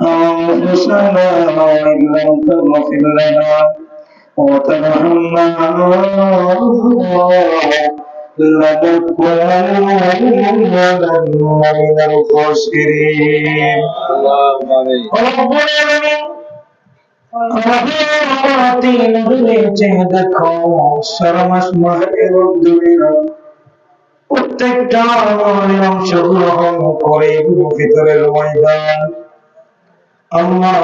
أنفسنا وإن لم تغفر لنا وترحمنا لنكونن من الخاسرين. اللهم آمين. رب العالمين رحمتي নদীতে দেখো সারা মাস মাহের দুনিয়া প্রত্যেকটা অংশগ্রহণ করে ভিতরের ময়দান আল্লাহ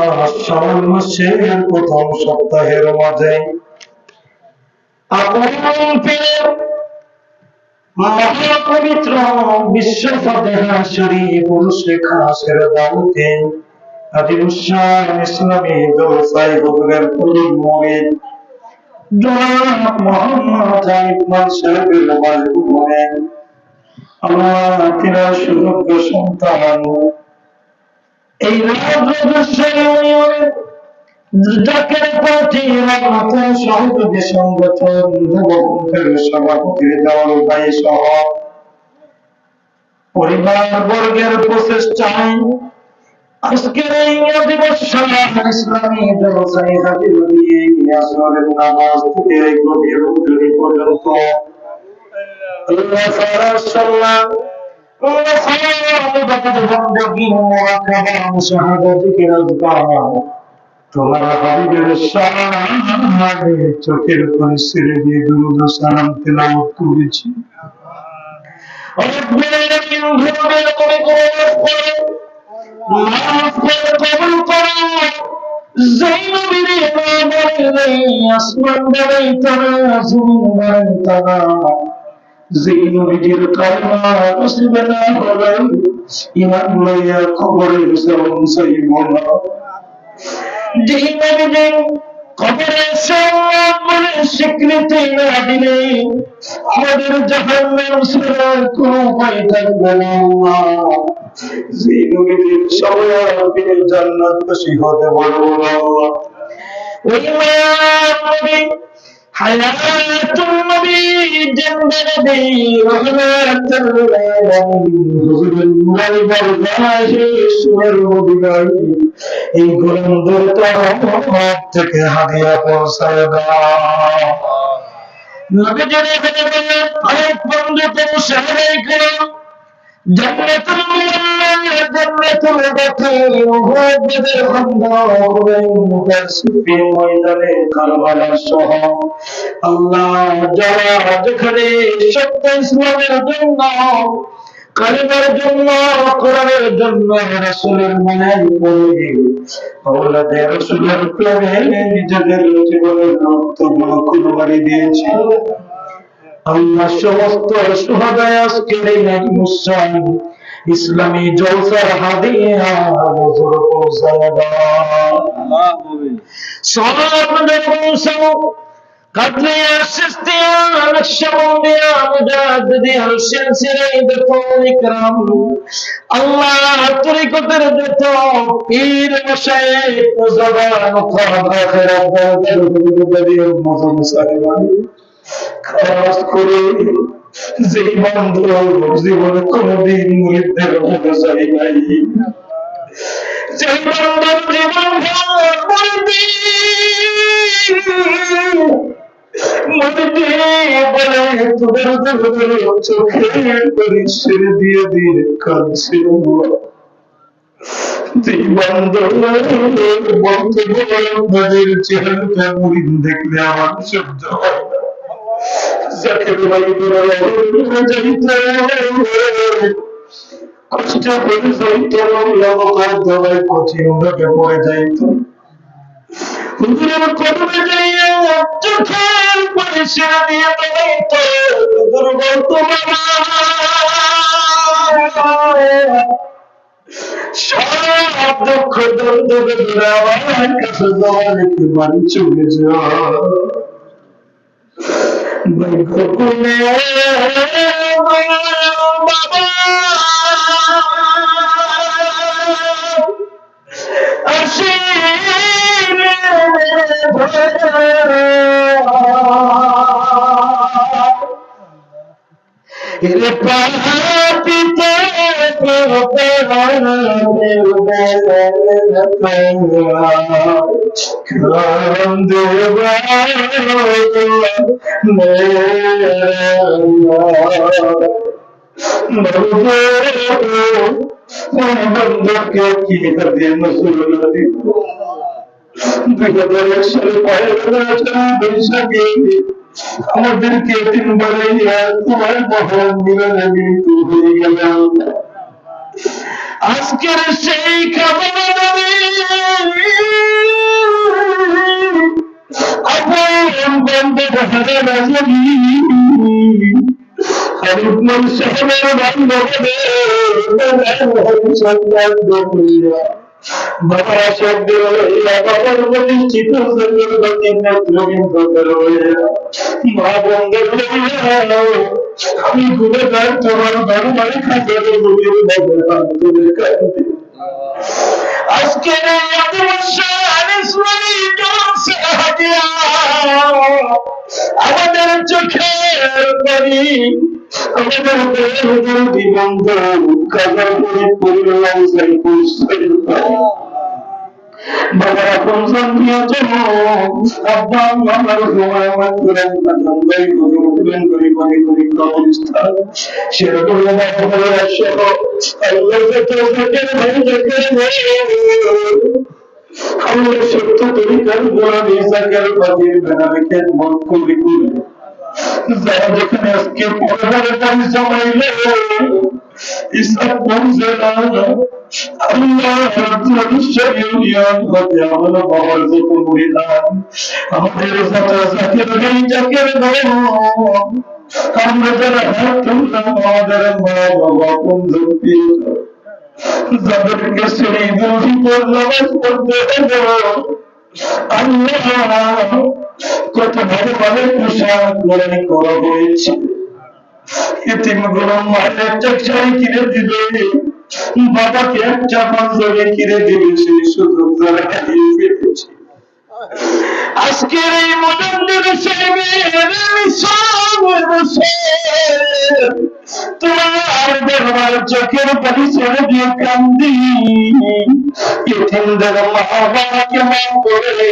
শাওয়াল মাসের প্রথম সপ্তাহের মাঝে আপন পীর মহাপবিত্র বিশ্ব ফাতিহা শরীফ শেখা দাউতে আদিমুসান ইসলামী দোসাই হুজুরের পূর্ণ মুরিদ জনাব মোহাম্মদ ইকবাল সাহেবের মাঝে আল্লাহ তিনা সুযোগ্য সন্তান এই জাকের পার্টি রামনাথের সহযোগী সংগঠন যুবকের সভাপতি দেওয়াল ভাই সহ পরিবার বর্গের প্রচেষ্টায় আজকের এই দিবস ইসলামী জলসায় হাজির দিয়ে আসরের নামাজ থেকে গভীর রজনী পর্যন্ত আল্লাহ ফারাজ সাল্লাহ তোমার হাবিবের সামনে চোখের পানি ছেড়ে দিয়ে দুরূদ ও সালাম তেলাওয়াত করেছি। মাফ করে কবুল করো। জৈনবীর আসমান বাড়াইতা না, জমিন বাড়াইতা না। জৈনবীর কালমা নসিবে না হলে ইমান লইয়া কবরে জলম চাইব না। জৈনবীর কবরের সালাম বলে স্বীকৃতি না দিলে আমাদের জাহান্নাম ছাড়া কোনো উপায় থাকবে না। জৈনবীর সবাই জান্নাতবাসী হতে পারবো না। ওই নবী হায়াতুন নবী জিন্দা নবী রহমাতুল আলামিন হুজুরুল নবী বরদাশে সুরের মদিনায় এই গোলামদের তরফ থেকে হাদিয়া পৌঁছায় দাও। নবী জেনে বলেন আরেক বন্ধু পৌঁছায় গেল জান্নাতুল জান্নাতুল বাকি মুহাদ্দিদের খন্দা মুতাসিফিন ময়দানে কারবালা সহ আল্লাহ যারা যেখানে সত্য ইসলামের জন্য কালিমার জন্য কোরআনের জন্য রাসূলের মানাই পড়ে আওলাদে রাসূলের প্রেমে নিজেদের জীবনের রক্তগুলো কুরবানি দিয়েছে। আল্লাহ সমস্ত সুহাদা আজকের এই মুসলিম ইসলামী জলসার হাদিয়া হুজুর পৌঁছায় দাও। সালাত পৌঁছাও কাতলিয়া সিস্তিয়া নকশবন্দিয়া মুজাদ্দিদিয়া সিলসিলা দফুল ইকরাম আল্লাহ তরিকতের যত পীর মাশায়েখ জবান খাবা খেরাত দারুল মজম সাহেবানি খাস করে যে বন্ধু জীবনে কোনদিন মুরিদদের মতো চাই নাই, যে বন্ধুর জীবন বলে তোদের চোখের পানি ছেড়ে দিয়ে দিয়ে কাঁদছিল। যে বন্ধুদের চেহারাটা মুরিদ দেখলে আমার সহ্য হয় না। জাকের ভাই কষ্ট করে যাইত দলায় কঠিন ভাবে পড়ে যাইত হুজুরের কদমে যাইয়া চোখের পানি ছেড়ে দিয়ে যাইত দুর্বল তোমার সব দুঃখ দ্বন্দ্ব বেদনা আমার কাছে দেওয়া রেখে বাড়ি চলে যাওয়া বন্ধুকে কি দিয়ে নজরুল্লাহ দিব 2001 সালে বৈশাখে আমাদেরকে 3 বারে তোমার মহান মিলনে মিলিত হয়ে গেলাম। আজকের সেই খবর আপন বন্ধু হাজার হরিপুর শহরের বান্ধবদের বাবা শব্দ বাবার প্রতিষ্ঠিত মা বন্ধের আমি ঘুরে যাই তোমার বাড়ি খাদ্য আজকে আমাদের চোখের বাড়ি আমাদের জীবন্ত কাজা করে পরিবার বাবার আপন জন্মিয়ে জন্য আব্বা আমার সময় আমার করেন পছন্দই করবেন করি করি করি কবরস্থান সেরকম বাবার সহ আল্লাহকে তো থেকে আমরা সত্য তরিকার গোলামি জাকার বাজির বেনাকে মন করি করি যারা যেখানে আজকে পরিবারের পানি জমাইলে ইসলাম পৌঁছে না আল্লাহ বাবার যত মহিলাম আমাদের জাকের ভাই জাকের আমরা যারা হাত তুললাম আমাদের মা বাবা কোন যাদেরকে সেই দুটি পর নামাজ পড়তে আল্লাহ কত ভালো ভালো পোশাক গড়ে করা হয়েছে এতিমগুলো মায়ের একটা শাড়ি কিনে দিবে বাবাকে একটা পাঞ্জাবি কিনে দিবে সেই সুযোগ যারা হারিয়ে ফেলেছে আজকের এই মজুমদার তোমার দরবার চোখের পানি ছেড়ে দিয়ে কান্দি এতিমদের মা বাবাকে মাফ করে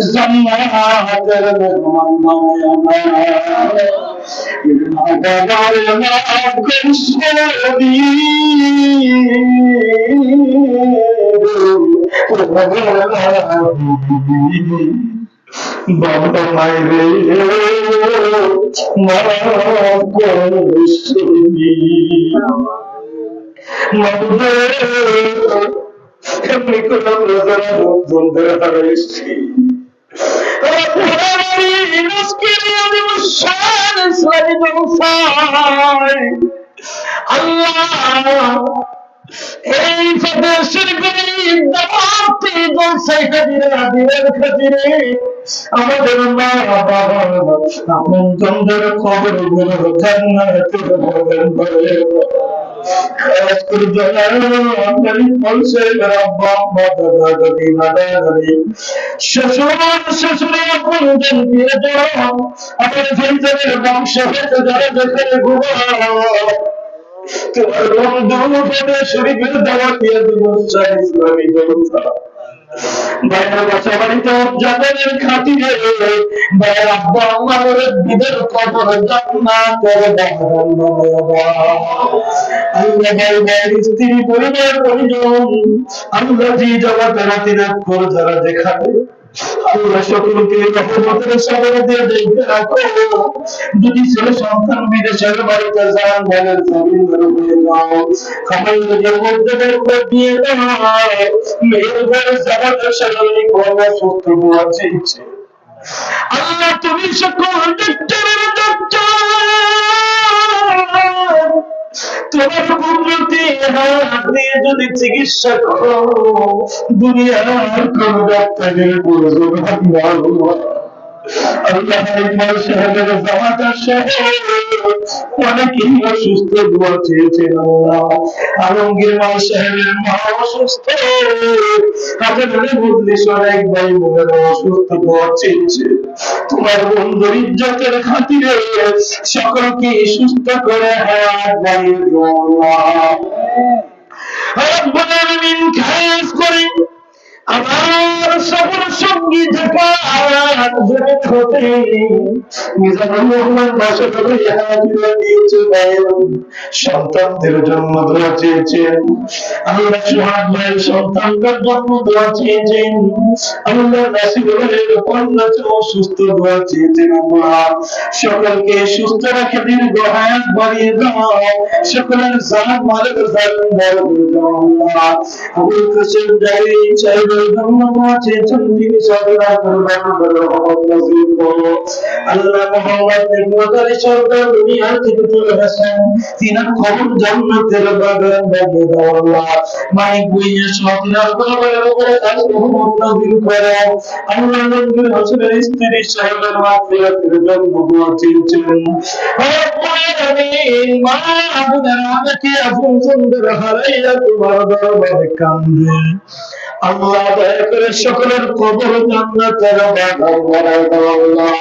জান্নাতের মেহমান বাবার মাফ করে বাবা মায়ের এমনি করলাম যারা বন্ধুদের হারাইছি আল্লাহ এই প্রদেশের গরিব দাওয়াতি জলসাই খাদিরের খাতিরে আমাদের মা বাবা আপন জনদের কবর গুলো জান্নাতে ভরবেন বলে খাস করে জানালি বলছে রব্বা মাদা দাদি মাদা দাদি শ্বশুর আপন জন দিয়ে যাও আমার জিন্দের বংশ হতে যারা যেখানে ঘুমাও তোমার বন্ধু হবে শরীফের দাওয়াত দিয়ে দিব ইসলামী জলসা ভাইয়ের বাসা বাড়িতে জানালের খাতিরে ভাইয়ের আব্বা আমার বিদের কবর জান্নাতের বাগান বানায়া আল্লাহ ভাইয়ের স্ত্রী পরিবার পরিজন আল্লাহ জি জগতের আতিরাত করে যারা দেখাবে আল্লাহ সকলকে রহমতের সাগরে দিয়ে দেখতে রাখো যদি ছেলে সন্তান বিদেশের বাড়িতে যান ভাইয়ের জমিন হয়ে যাও খাবার মধ্যে দিয়ে দাও মেয়ের ঘরে জামাতের সাগরে কোনো সুস্থ দোয়া চেয়েছে আল্লাহ তুমি সকল ডাক্তারের ডাক্তার তোমার কুদরতি হাত দিয়ে যদি চিকিৎসা করো দুনিয়ার কোন ডাক্তারের প্রয়োজন হবে না আল্লাহ ইকবাল সাহেবের জামাতার সাহেব অনেকেই অসুস্থ দোয়া চেয়েছেন আল্লাহ আলমগীর মাল সাহেবের মা অসুস্থ হাজারে বদলি অনেক ভাই বোনেরা অসুস্থ দোয়া চেয়েছে তোমার বন্ধুর ইজ্জতের খাতিরে সকলকে সুস্থ করে হায়াত বাড়িয়ে দাও আল্লাহ রব্বুল আলামিন খাস করে আমার সকল সঙ্গী থাকা আমার জগৎ হতে মিজানুর রহমান বাসা করে দিয়েছে সন্তানদের জন্য দোয়া চেয়েছেন। আল্লাহ সোহাগ ভাইয়ের সন্তানদের জন্য দোয়া চেয়েছেন। আল্লাহ নাসির ভাইয়ের কন্যা সুস্থ দোয়া চেয়েছেন। আল্লাহ সকলকে সুস্থ রাখে দীর্ঘ হায়াত বাড়িয়ে দাও, সকলের জান মালের জান দাও। আল্লাহ আবুল কাসেম জারি সাহেবের জন্য দোয়া চেয়েছেন, তিনি সরকার করবেন রহমত নসিব করো। আল্লাহ মোহাম্মদ নিকমত আলী সরকার দুনিয়া থেকে চলে গেছেন, তিনার খবর জান্নাতের বাগান বানিয়ে দাও। আল্লাহ মাইক বুইয়া সতিনার কবরের উপরে কাজ রহমত নসিব করো। আল্লাহ নবীর হোসেনের স্ত্রী সাহেবের মাগফিরাতের জন্য দোয়া চেয়েছেন। রব্বুল আলামিন মা আপনারা আমাকে আপন সুন্দর হারাইয়া তোমার দরবারে কান্দে। আল্লাহ দয়া করে সকলের কবর জান্নাতের বাগান বানায় দাও। আল্লাহ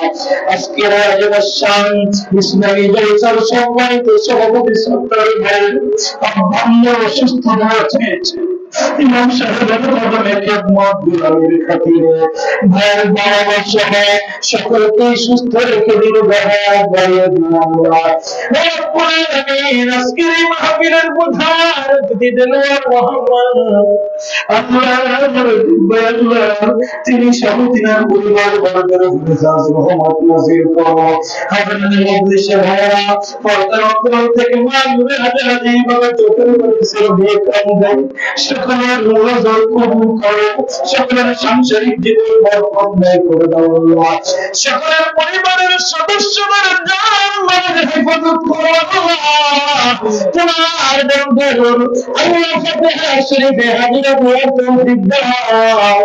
আজকের আয়োজনের শান ইসলামী জলসার সম্মানিত সভাপতি সত্তর ভাই আব্বাম্মা অসুস্থ হয়েছে, ইমাম সাহেবের কদমে খেদমত গুলামের খাতিরে ভাইয়ের বাবা সহ সকলকে সুস্থ রেখে দিল হায়াত বাড়িয়ে দিল। আল্লাহ রব্বুল আলামিন আজকের এই মাহফিলের প্রধান অতিথি দেলোয়ার মোহাম্মদ আল্লাহ তিনি সহ তিনার পরিবার বর্গের উপরে রহমত নজির করো। হাজারের মজলিসে ভাইরা পর্দার অন্তর থেকে মাগরিবের হাতে হাতে এইভাবে চোখের উপরে ছিল দিয়ে কান্দে, সকলের নজর কবুল করো, সকলের সাংসারিক জীবন বরকত দান করে দাও। আল্লাহ সকলের পরিবারের সদস্যদের জান মালের হেফাজত করো। আল্লাহ তোমার দরবার আল্লাহ ফাতিহা শরীফে হাজিরা দেওয়ার তৌফিক দাও।